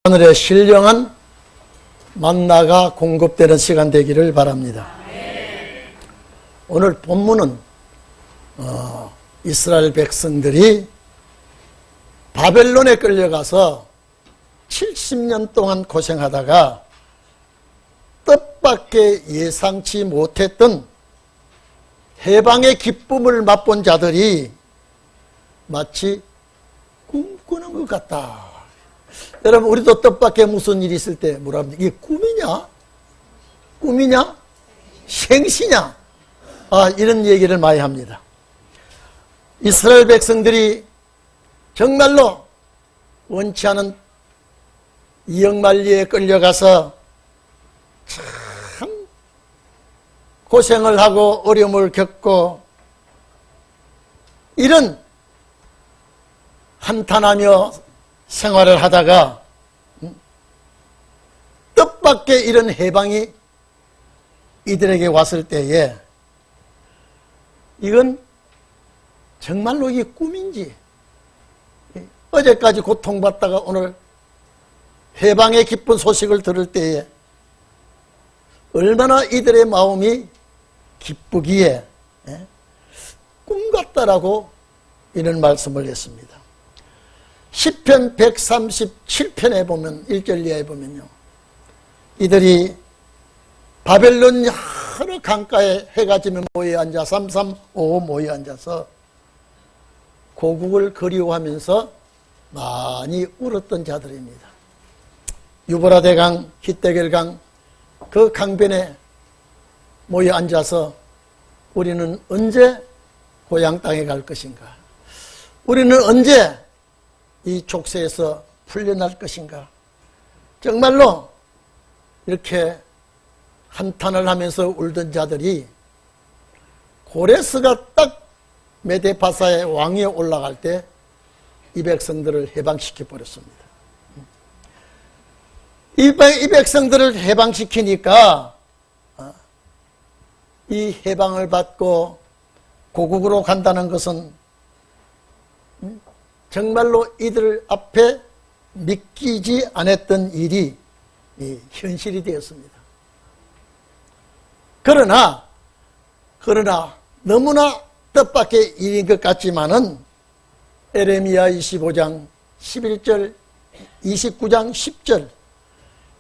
하늘의 신령한 만나가 공급되는 시간 되기를 바랍니다. 오늘 본문은 이스라엘 백성들이 바벨론에 끌려가서 70년 동안 고생하다가 뜻밖의 예상치 못했던 해방의 기쁨을 맛본 자들이 마치 꿈꾸는 것 같다. 여러분, 우리도 뜻밖의 무슨 일이 있을 때 뭐라 합니까? 이게 꿈이냐? 꿈이냐? 생시냐? 이런 얘기를 많이 합니다. 이스라엘 백성들이 정말로 원치 않은 이역만리에 끌려가서 참 고생을 하고 어려움을 겪고 이런 한탄하며 생활을 하다가 뜻밖의 이런 해방이 이들에게 왔을 때에 이건 정말로 이게 꿈인지, 어제까지 고통받다가 오늘 해방의 기쁜 소식을 들을 때에 얼마나 이들의 마음이 기쁘기에 꿈 같다라고 이런 말씀을 했습니다. 시편 137편에 보면 1절 이하에 보면요, 이들이 바벨론 여러 강가에 해가 지면 모여 앉아 3355 모여 앉아서 고국을 그리워하면서 많이 울었던 자들입니다. 유브라데강, 히데겔강 그 강변에 모여 앉아서 우리는 언제 고향 땅에 갈 것인가? 우리는 언제 이 족쇄에서 풀려날 것인가? 정말로 이렇게 한탄을 하면서 울던 자들이 고레스가 딱 메데파사의 왕위에 올라갈 때 이 백성들을 해방시켜 버렸습니다. 이 백성들을 해방시키니까 이 해방을 받고 고국으로 간다는 것은 정말로 이들 앞에 믿기지 않았던 일이 현실이 되었습니다. 그러나 너무나 뜻밖의 일인 것 같지만은 에레미야 25장 11절, 29장 10절,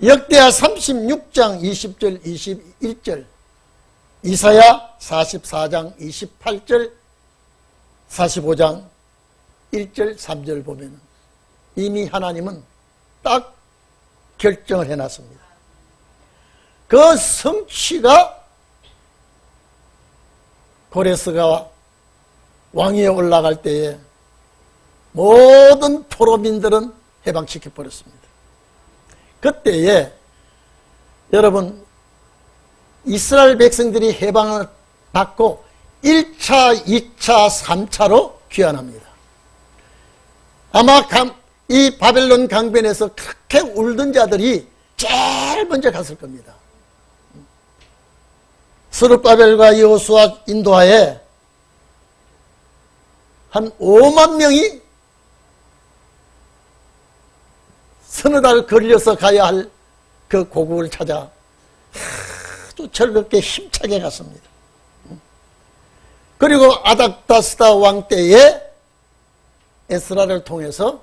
역대하 36장 20절, 21절, 이사야 44장 28절, 45장 1절, 3절 보면 이미 하나님은 딱 결정을 해놨습니다. 그 성취가 고레스가 왕위에 올라갈 때에 모든 포로민들은 해방시켜버렸습니다. 그때에 여러분, 이스라엘 백성들이 해방을 받고 1차, 2차, 3차로 귀환합니다. 아마 이 바벨론 강변에서 그렇게 울던 자들이 제일 먼저 갔을 겁니다. 스룹바벨과 여호수아 인도하에 한 5만 명이 서너 달 걸려서 가야 할 그 고국을 찾아 아주 즐겁게 힘차게 갔습니다. 그리고 아닥다스다 왕 때에 에스라를 통해서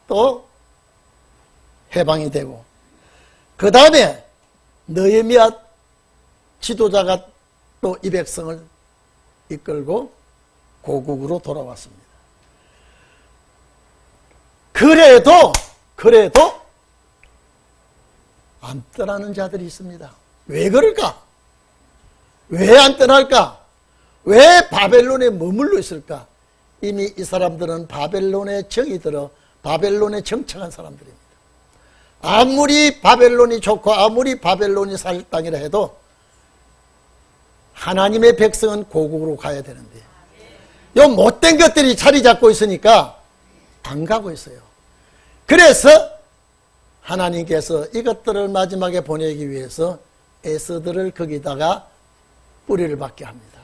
또 해방이 되고, 그 다음에 느헤미야 지도자가 또 이 백성을 이끌고 고국으로 돌아왔습니다. 그래도 안 떠나는 자들이 있습니다. 왜 그럴까? 왜 안 떠날까? 왜 바벨론에 머물러 있을까? 이미 이 사람들은 바벨론에 정이 들어 바벨론에 정착한 사람들입니다. 아무리 바벨론이 좋고 아무리 바벨론이 살 땅이라 해도 하나님의 백성은 고국으로 가야 되는데 요 못된 것들이 자리 잡고 있으니까 안 가고 있어요. 그래서 하나님께서 이것들을 마지막에 보내기 위해서 에스더를 거기다가 뿌리를 받게 합니다.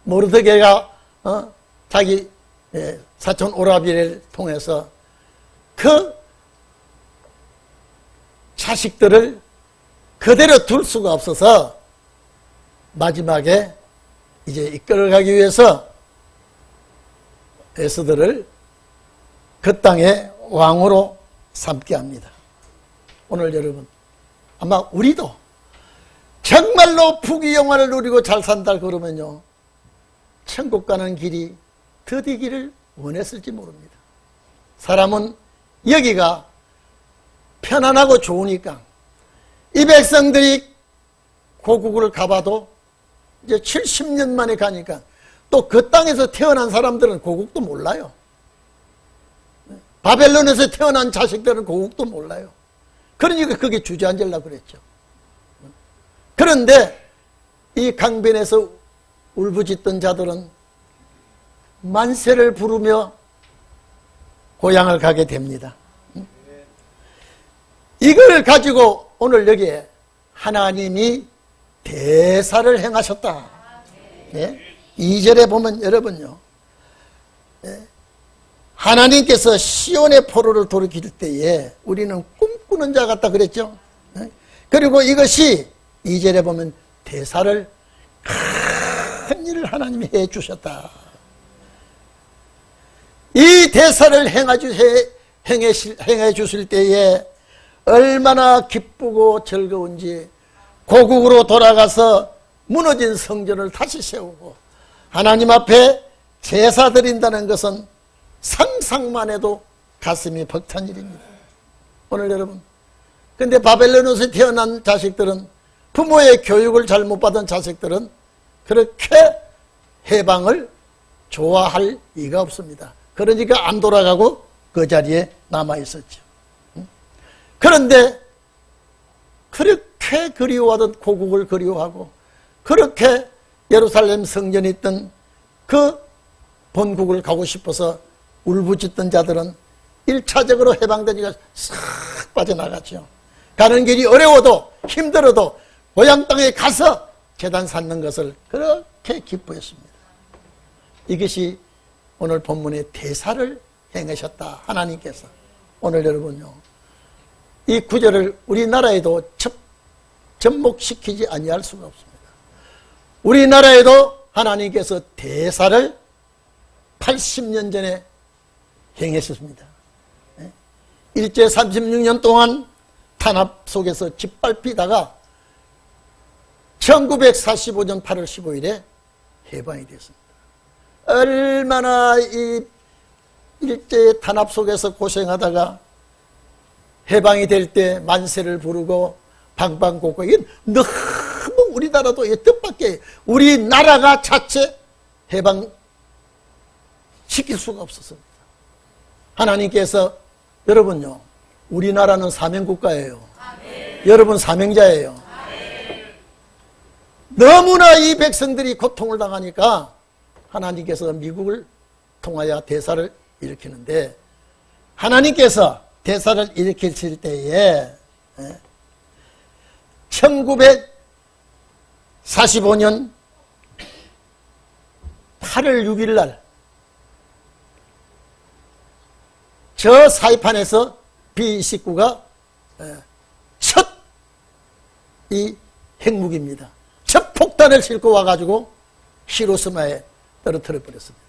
모르드게가 자기 사촌 오라비를 통해서 그 자식들을 그대로 둘 수가 없어서 마지막에 이제 이끌어가기 위해서 에스더를 그 땅의 왕으로 삼게 합니다. 오늘 여러분, 아마 우리도 정말로 부귀영화를 누리고 잘 산다 그러면요, 천국 가는 길이 더디기를 원했을지 모릅니다. 사람은 여기가 편안하고 좋으니까 이 백성들이 고국을 가봐도 이제 70년 만에 가니까 또 그 땅에서 태어난 사람들은 고국도 몰라요. 바벨론에서 태어난 자식들은 고국도 몰라요. 그러니까 그게 주저앉으려고 그랬죠. 그런데 이 강변에서 울부짖던 자들은 만세를 부르며 고향을 가게 됩니다. 이걸 가지고 오늘 여기에 하나님이 대사를 행하셨다. 네? 2절에 보면 여러분요, 하나님께서 시온의 포로를 돌이킬 때에 우리는 꿈꾸는 자 같다 그랬죠. 그리고 이것이 2절에 보면 대사를, 큰 일을 하나님이 해 주셨다. 이 대사를 행해 주실 때에 얼마나 기쁘고 즐거운지, 고국으로 돌아가서 무너진 성전을 다시 세우고 하나님 앞에 제사 드린다는 것은 상상만 해도 가슴이 벅찬 일입니다. 오늘 여러분, 근데 바벨론에서 태어난 자식들은, 부모의 교육을 잘못 받은 자식들은 그렇게 해방을 좋아할 리가 없습니다. 그러니까 안 돌아가고 그 자리에 남아 있었죠. 그런데 그렇게 그리워하던 고국을 그리워하고 그렇게 예루살렘 성전에 있던 그 본국을 가고 싶어서 울부짖던 자들은 1차적으로 해방되니까 싹 빠져나갔죠. 가는 길이 어려워도 힘들어도 고향 땅에 가서 제단 쌓는 것을 그렇게 기뻐했습니다. 이것이 오늘 본문의 대사를 행하셨다, 하나님께서. 오늘 여러분요, 이 구절을 우리나라에도 접목시키지 아니할 수가 없습니다. 우리나라에도 하나님께서 대사를 80년 전에 행하셨습니다. 일제 36년 동안 탄압 속에서 짓밟히다가 1945년 8월 15일에 해방이 되었습니다. 얼마나 이 일제의 탄압 속에서 고생하다가 해방이 될 때 만세를 부르고 방방곡곡, 이게 너무 우리나라도 이 뜻밖의 우리나라가 자체 해방시킬 수가 없었습니다. 하나님께서, 여러분요, 우리나라는 사명국가예요. 여러분 사명자예요. 너무나 이 백성들이 고통을 당하니까 하나님께서 미국을 통하여 대사를 일으키는데, 하나님께서 대사를 일으키실 때에 1945년 8월 6일 날 저 사이판에서 B-29가 첫 이 핵무기입니다. 첫 폭탄을 싣고 와가지고 히로시마에 떨어뜨려 버렸습니다.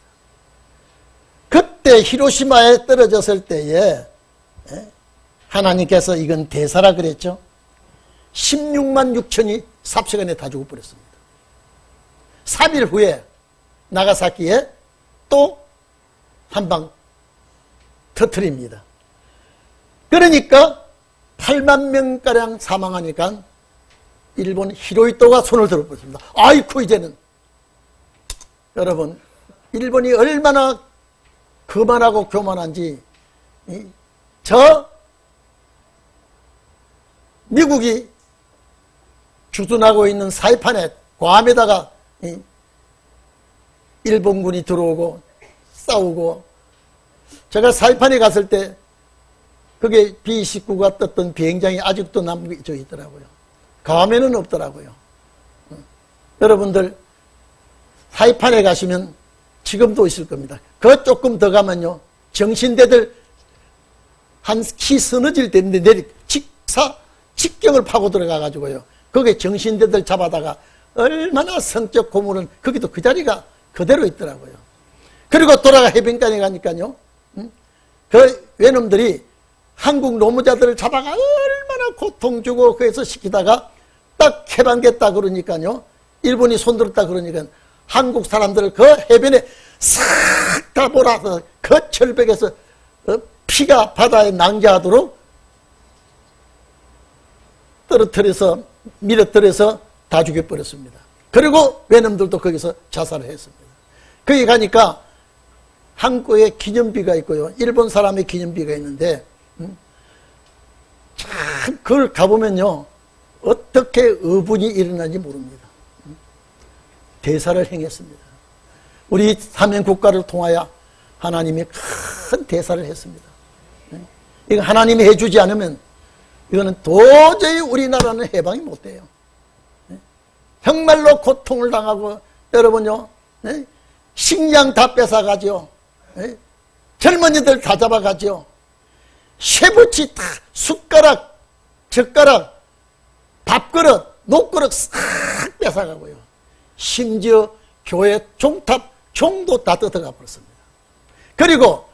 그때 히로시마에 떨어졌을 때에 하나님께서 이건 대사라 그랬죠. 16만 6천이 삽시간에 다 죽어버렸습니다. 3일 후에 나가사키에 또 한 방 터뜨립니다. 그러니까 8만 명가량 사망하니까 일본 히로히토가 손을 들어버렸습니다. 아이쿠, 이제는. 여러분, 일본이 얼마나 거만하고 교만한지, 저 미국이 주둔하고 있는 사이판에, 괌에다가 일본군이 들어오고 싸우고, 제가 사이판에 갔을 때 그게 B-29가 떴던 비행장이 아직도 남겨져 있더라고요. 괌에는 없더라고요. 여러분들 사이판에 가시면 지금도 있을 겁니다. 그 조금 더 가면요, 정신대들 한 키 서너질 때인데 직사 직경을 파고 들어가 가지고요. 거기에 정신대들 잡아다가 얼마나 성적 고문은 거기도 그 자리가 그대로 있더라고요. 그리고 돌아가 해변가에 가니까요. 그 외놈들이 한국 노무자들을 잡아가 얼마나 고통 주고 그래서 시키다가 딱 해방됐다 그러니까요. 일본이 손들었다 그러니까 한국 사람들을 그 해변에 싹 다 몰아서 그 철벽에서 피가 바다에 낭자하도록 떨어뜨려서 밀어뜨려서 다 죽여버렸습니다. 그리고 외놈들도 거기서 자살을 했습니다. 거기 가니까 한국에 기념비가 있고요. 일본 사람의 기념비가 있는데 참 그걸 가보면요. 어떻게 어분이 일어나는지 모릅니다. 대사를 행했습니다. 우리 사명국가를 통하여 하나님이 큰 대사를 했습니다. 이거 하나님이 해주지 않으면 이거는 도저히 우리나라는 해방이 못 돼요. 정말로 고통을 당하고 여러분요. 식량 다 뺏어가죠. 젊은이들 다 잡아가죠. 쇠붙이 다 숟가락, 젓가락, 밥그릇, 녹그릇 싹 뺏어가고요. 심지어 교회 종탑, 종도 다 뜯어가 버렸습니다. 그리고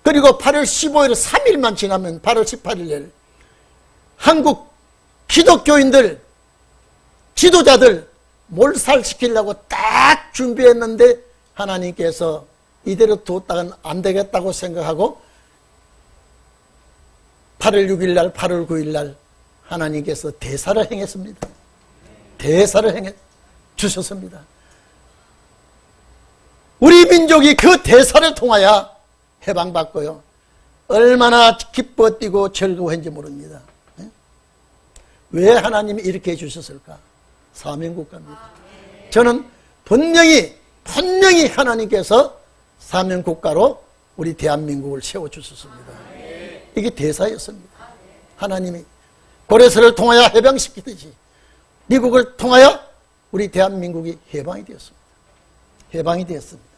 8월 15일 3일만 지나면 8월 18일 한국 기독교인들, 지도자들 몰살시키려고 딱 준비했는데 하나님께서 이대로 두었다간 안 되겠다고 생각하고 8월 6일 날, 8월 9일 날 하나님께서 대사를 행했습니다. 대사를 행해 주셨습니다. 우리 민족이 그 대사를 통하여 해방받고요. 얼마나 기뻐 뛰고 즐거워했는지 모릅니다. 왜 하나님이 이렇게 해주셨을까? 사명국가입니다. 저는 분명히 하나님께서 사명국가로 우리 대한민국을 세워주셨습니다. 이게 대사였습니다. 하나님이 고레스를 통하여 해방시키듯이 미국을 통하여 우리 대한민국이 해방이 되었습니다. 해방이 되었습니다.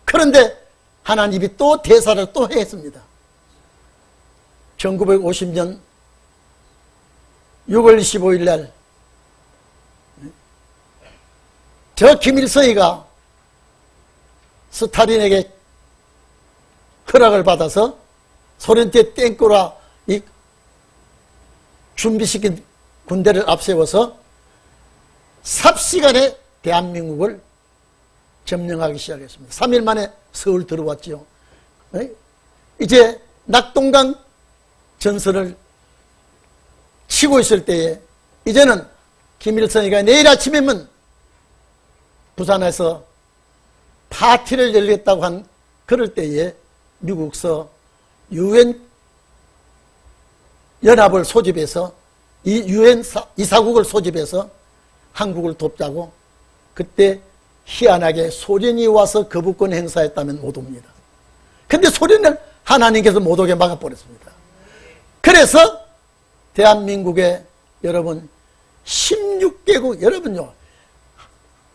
그런데 하나님이 또 대사를 또 했습니다. 1950년 6월 25일 날 저 김일성이가 스탈린에게 허락을 받아서 소련제 땡꼬라 이 준비시킨 군대를 앞세워서 삽시간에 대한민국을 점령하기 시작했습니다. 3일 만에 서울 들어왔죠. 이제 낙동강 전선을 치고 있을 때에 이제는 김일성이가 내일 아침이면 부산에서 파티를 열겠다고 한 그럴 때에 미국서 유엔 연합을 소집해서 이 유엔 이사국을 소집해서 한국을 돕자고 그때 희한하게 소련이 와서 거부권 행사했다면 못 옵니다. 근데 소련을 하나님께서 못 오게 막아버렸습니다. 그래서 대한민국에 여러분 16개국 여러분요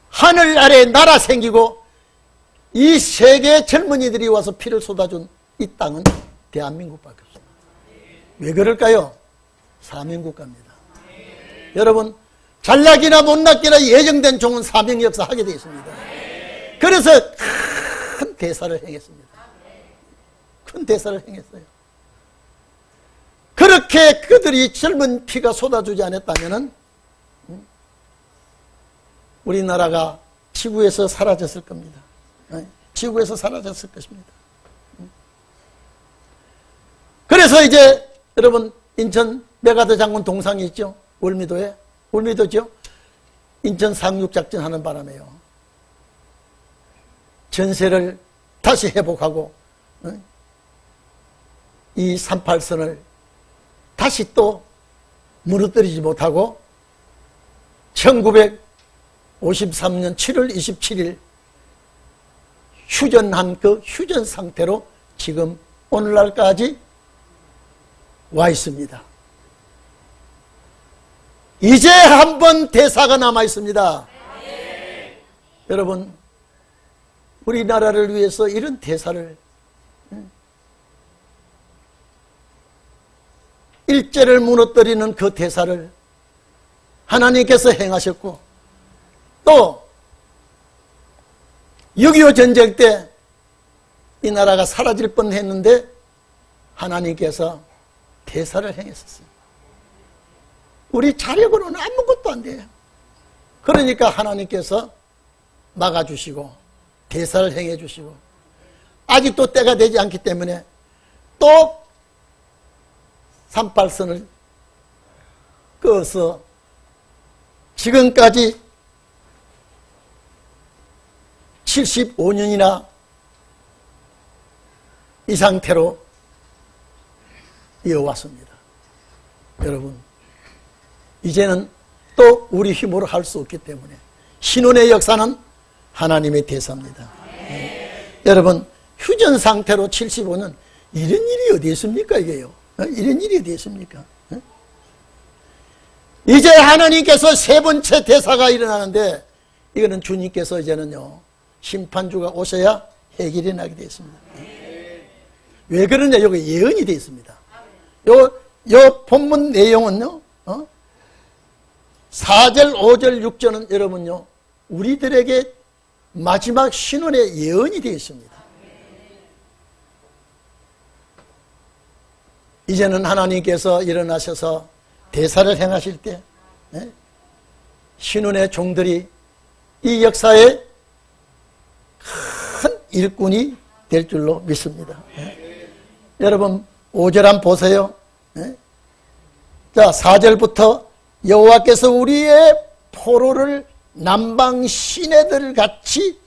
하늘 아래 나라 생기고 이 세계 젊은이들이 와서 피를 쏟아준 이 땅은 대한민국밖에 없습니다. 왜 그럴까요? 사명국가입니다. 여러분 잘나기나 못나기나 예정된 종은 사명 역사 하게 되어 있습니다. 그래서 큰 대사를 행했습니다. 큰 대사를 행했어요. 그렇게 그들이 젊은 피가 쏟아주지 않았다면 우리나라가 지구에서 사라졌을 겁니다. 지구에서 사라졌을 것입니다. 그래서 이제 여러분 인천 메가더 장군 동상이 있죠. 월미도죠. 인천 상륙작전 하는 바람에요. 전세를 다시 회복하고 이 38선을 다시 또 무너뜨리지 못하고 1953년 7월 27일 휴전한 그 휴전 상태로 지금 오늘날까지 와 있습니다. 이제 한 번 대사가 남아 있습니다. 여러분 우리나라를 위해서 이런 대사를 일제를 무너뜨리는 그 대사를 하나님께서 행하셨고, 또 6.25 전쟁 때 이 나라가 사라질 뻔했는데 하나님께서 대사를 행했었어요. 우리 자력으로는 아무것도 안 돼요. 그러니까 하나님께서 막아주시고 대사를 행해주시고, 아직도 때가 되지 않기 때문에 또 38선을 그어서 지금까지 75년이나 이 상태로 이어왔습니다. 여러분, 이제는 또 우리 힘으로 할 수 없기 때문에 신혼의 역사는 하나님의 대사입니다. 여러분, 휴전 상태로 75년, 이런 일이 어디 있습니까, 이게요? 이런 일이 어디 있습니까? 이제 하나님께서 세 번째 대사가 일어나는데, 이거는 주님께서 이제는요, 심판주가 오셔야 해결이 나게 되어 있습니다. 왜 그러냐, 여기 예언이 되어 있습니다. 요 본문 내용은요, 4절, 5절, 6절은 여러분요, 우리들에게 마지막 신혼의 예언이 되어 있습니다. 이제는 하나님께서 일어나셔서 대사를 행하실 때 신혼의 종들이 이 역사에 큰 일꾼이 될 줄로 믿습니다. 여러분 5절 한번 보세요. 자, 4절부터 여호와께서 우리의 포로를 남방 시내들 같이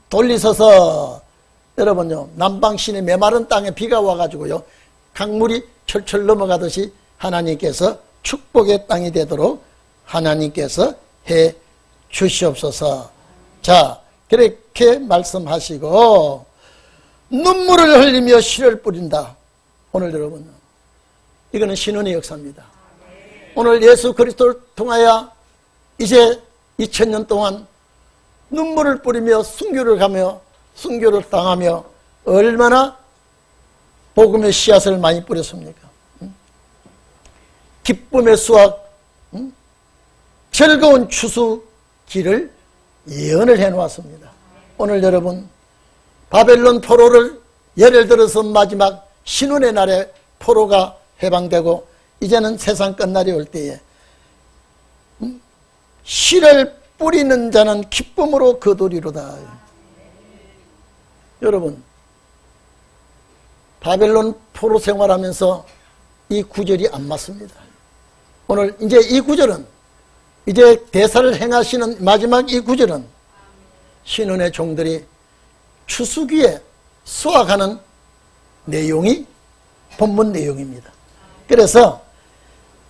돌리셔서, 여러분요, 남방 시내 메마른 땅에 비가 와가지고요, 강물이 철철 넘어가듯이 하나님께서 축복의 땅이 되도록 하나님께서 해 주시옵소서. 자, 그렇게 말씀하시고 눈물을 흘리며 씨를 뿌린다. 오늘 여러분, 이거는 신혼의 역사입니다. 오늘 예수 그리스도를 통하여 이제 2000년 동안 눈물을 뿌리며 순교를 가며 순교를 당하며 얼마나 복음의 씨앗을 많이 뿌렸습니까? 기쁨의 수확, 즐거운 추수기를 예언을 해놓았습니다. 오늘 여러분, 바벨론 포로를 예를 들어서 마지막 신혼의 날에 포로가 해방되고 이제는 세상 끝날이 올 때에 씨를 뿌리는 자는 기쁨으로 거두리로다. 여러분, 바벨론 포로 생활하면서 이 구절이 안 맞습니다. 오늘 이제 이 구절은, 이제 대사를 행하시는 마지막 이 구절은 신혼의 종들이 추수기에 수확하는 내용이 본문 내용입니다. 그래서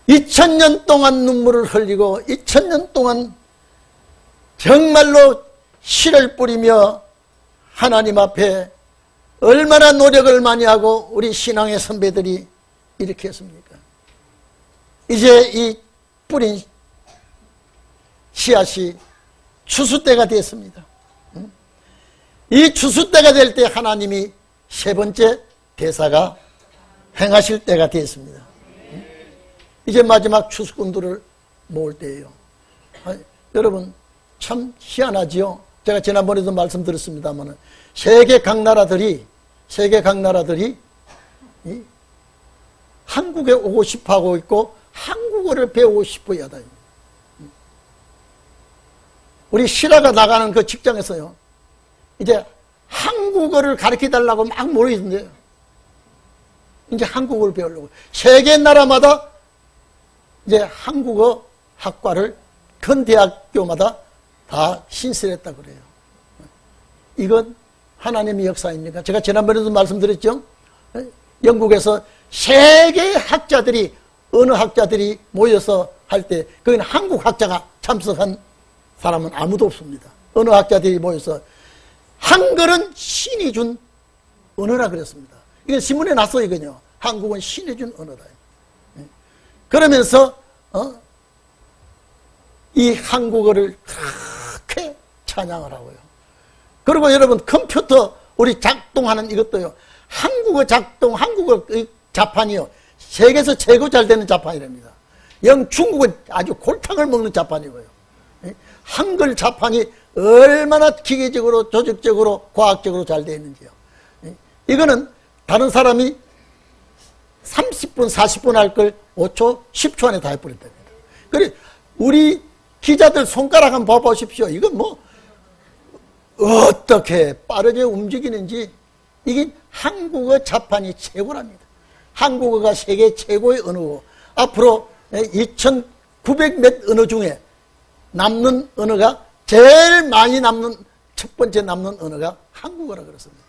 2000년 동안 눈물을 흘리고 2000년 동안 정말로 씨를 뿌리며 하나님 앞에 얼마나 노력을 많이 하고 우리 신앙의 선배들이 이렇게 했습니까? 이제 이 뿌린 씨앗이 추수 때가 됐습니다. 이 추수 때가 될 때 하나님이 세 번째 대사가 행하실 때가 됐습니다. 이제 마지막 추수꾼들을 모을 때예요. 여러분, 참 희한하지요? 제가 지난번에도 말씀드렸습니다만 세계 각 나라들이 한국에 오고 싶어 하고 있고 한국어를 배우고 싶어 하다. 우리 신하가 나가는 그 직장에서요, 이제 한국어를 가르쳐 달라고 막 모이던데요. 이제 한국어를 배우려고 세계 나라마다 이제 한국어 학과를 큰 대학교마다 다 신설했다 그래요. 이건 하나님의 역사입니까? 제가 지난번에도 말씀드렸죠. 영국에서 세계 학자들이, 언어학자들이 모여서 할 때 거기는 한국 학자가 참석한 사람은 아무도 없습니다. 언어학자들이 모여서 한글은 신이 준 언어라 그랬습니다. 이게 신문에 났어요. 이거요. 한국은 신이 준 언어다. 그러면서 이 한국어를 그렇게 찬양을 하고요. 그리고 여러분, 컴퓨터 우리 작동하는 이것도요, 한국어 작동, 한국어 자판이요, 세계에서 최고 잘 되는 자판이랍니다. 영 중국은 아주 골탕을 먹는 자판이고요. 한글 자판이 얼마나 기계적으로, 조직적으로, 과학적으로 잘 되어 있는지요. 이거는 다른 사람이 30분, 40분 할 걸 5초, 10초 안에 다 해버린답니다. 그래, 우리 기자들 손가락 한번 봐보십시오. 이건 뭐, 어떻게 빠르게 움직이는지, 이게 한국어 자판이 최고랍니다. 한국어가 세계 최고의 언어고, 앞으로 2900몇 언어 중에 남는 언어가 제일 많이 남는, 첫 번째 남는 언어가 한국어라 그렇습니다.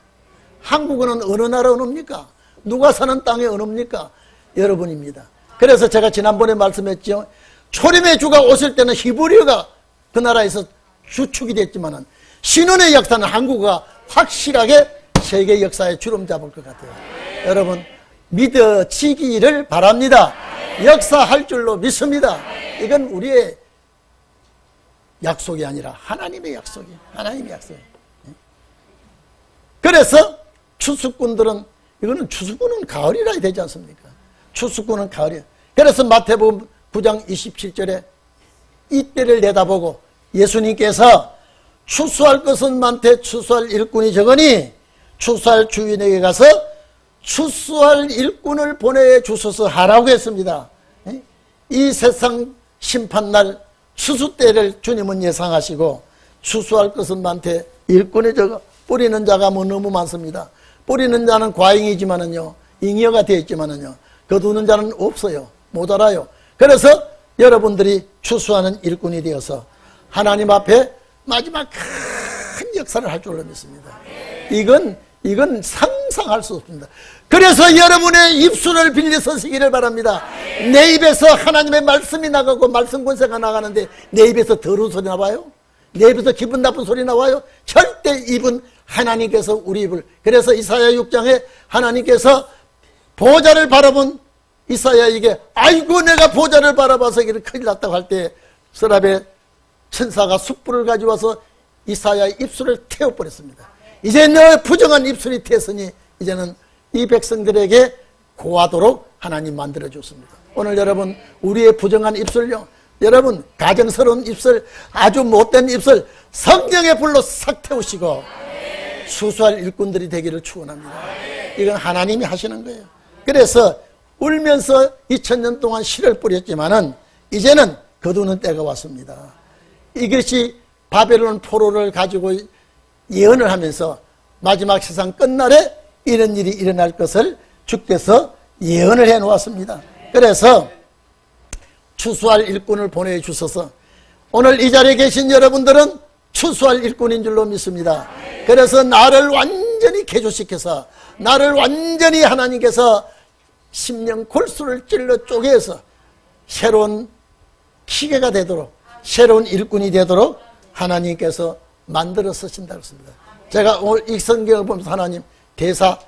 한국어는 어느 나라 언어입니까? 누가 사는 땅의 언어입니까? 여러분입니다. 그래서 제가 지난번에 말씀했죠. 초림의 주가 오실 때는 히브리어가 그 나라에서 주축이 됐지만은 신혼의 역사는 한국어가 확실하게 세계 역사에 주름 잡을 것 같아요. 여러분 믿어지기를 바랍니다. 역사할 줄로 믿습니다. 이건 우리의 약속이 아니라 하나님의 약속이에요. 하나님의 약속이에요. 그래서 추수꾼들은, 이거는 추수꾼은 가을이라 되지 않습니까? 추수꾼은 가을이에요. 그래서 마태복음 9장 27절에 이때를 내다보고 예수님께서 추수할 것은 많되 추수할 일꾼이 적으니 추수할 주인에게 가서 추수할 일꾼을 보내주소서 하라고 했습니다. 이 세상 심판날 추수 때를 주님은 예상하시고 추수할 것은 많되 일꾼이 적어 뿌리는 자가 뭐 너무 많습니다. 뿌리는 자는 과잉이지만은요, 잉여가 되어 있지만은요, 거두는 자는 없어요. 못 알아요. 그래서 여러분들이 추수하는 일꾼이 되어서 하나님 앞에 마지막 큰 역사를 할 줄로 믿습니다. 이건 상상할 수 없습니다. 그래서 여러분의 입술을 빌려 서시기를 바랍니다. 내 입에서 하나님의 말씀이 나가고 말씀 권세가 나가는데 내 입에서 더러운 소리 나와요? 내 입에서 기분 나쁜 소리 나와요? 절대 입은 하나님께서 우리 입을, 그래서 이사야 6장에 하나님께서 보좌를 바라본 이사야에게 아이고 내가 보좌를 바라봐서 이렇게 큰일 났다고 할 때 서랍에 천사가 숯불을 가져와서 이사야의 입술을 태워버렸습니다. 이제 너 부정한 입술이 태었으니 이제는 이 백성들에게 고하도록 하나님 만들어줬습니다. 오늘 여러분 우리의 부정한 입술요, 여러분 가정스러운 입술, 아주 못된 입술 성령의 불로 싹 태우시고 수수할 일꾼들이 되기를 축원합니다. 이건 하나님이 하시는 거예요. 그래서 울면서 2000년 동안 씨를 뿌렸지만은 이제는 거두는 때가 왔습니다. 이것이 바벨론 포로를 가지고 예언을 하면서 마지막 세상 끝날에 이런 일이 일어날 것을 주께서 예언을 해 놓았습니다. 그래서 추수할 일꾼을 보내주셔서 오늘 이 자리에 계신 여러분들은 추수할 일꾼인 줄로 믿습니다. 그래서 나를 완전히 개조시켜서 나를 완전히 하나님께서 심령 골수를 찔러 쪼개서 새로운 기계가 되도록, 새로운 일꾼이 되도록 하나님께서 만들어 쓰신다고 했습니다. 제가 오늘 이 성경을 보면서 하나님 대사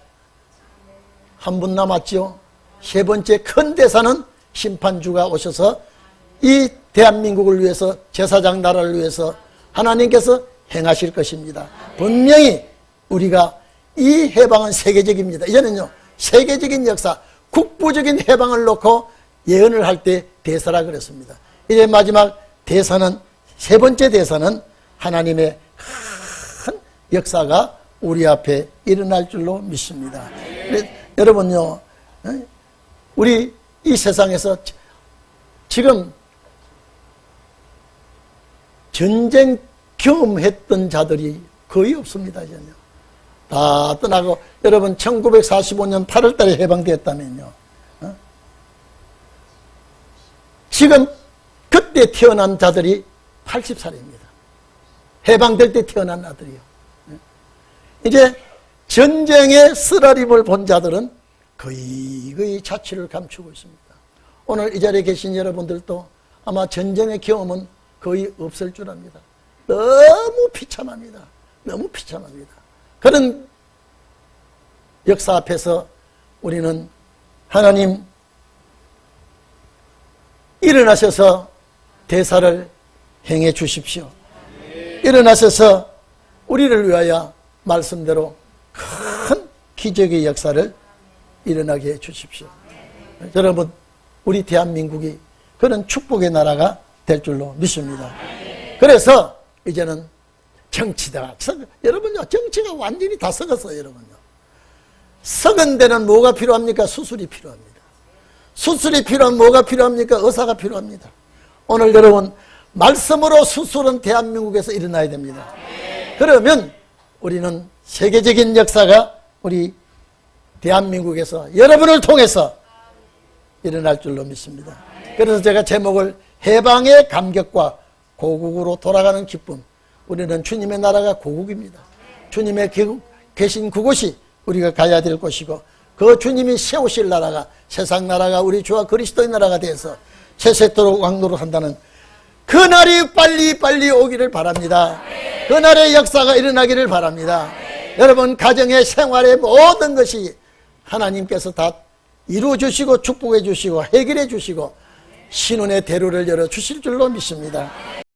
한 분 남았죠. 세 번째 큰 대사는 심판주가 오셔서 이 대한민국을 위해서, 제사장 나라를 위해서 하나님께서 행하실 것입니다. 분명히 우리가 이 해방은 세계적입니다. 이제는요 세계적인 역사, 국부적인 해방을 놓고 예언을 할 때 대사라 그랬습니다. 이제 마지막 대사는, 세 번째 대사는 하나님의 큰 역사가 우리 앞에 일어날 줄로 믿습니다. 여러분요, 우리 이 세상에서 지금 전쟁 경험했던 자들이 거의 없습니다. 이제는요. 다 떠나고, 여러분 1945년 8월 달에 해방되었다면요, 지금 그때 태어난 자들이 80살입니다. 해방될 때 태어난 아들이요. 이제 전쟁의 쓰라림을 본 자들은 거의 자취를 감추고 있습니다. 오늘 이 자리에 계신 여러분들도 아마 전쟁의 경험은 거의 없을 줄 압니다. 너무 비참합니다. 너무 비참합니다. 그런 역사 앞에서 우리는 하나님 일어나셔서 대사를 행해 주십시오. 일어나셔서 우리를 위하여 말씀대로 큰 기적의 역사를 일어나게 해 주십시오. 여러분, 우리 대한민국이 그런 축복의 나라가 될 줄로 믿습니다. 그래서 이제는 정치가 여러분요, 정치가 완전히 다 썩었어요. 여러분요, 썩은 데는 뭐가 필요합니까? 수술이 필요합니다. 수술이 필요하면 뭐가 필요합니까? 의사가 필요합니다. 오늘 여러분, 말씀으로 수술은 대한민국에서 일어나야 됩니다. 그러면 우리는 세계적인 역사가 우리 대한민국에서 여러분을 통해서 일어날 줄로 믿습니다. 그래서 제가 제목을 해방의 감격과 고국으로 돌아가는 기쁨. 우리는 주님의 나라가 고국입니다. 주님의 계신 그곳이 우리가 가야 될 곳이고, 그 주님이 세우실 나라가, 세상 나라가 우리 주와 그리스도의 나라가 되어서 세세토록 왕노릇 한다는 그날이 빨리 오기를 바랍니다. 그날의 역사가 일어나기를 바랍니다. 여러분, 가정의 생활의 모든 것이 하나님께서 다 이루어 주시고 축복해 주시고 해결해 주시고 신혼의 대로를 열어 주실 줄로 믿습니다.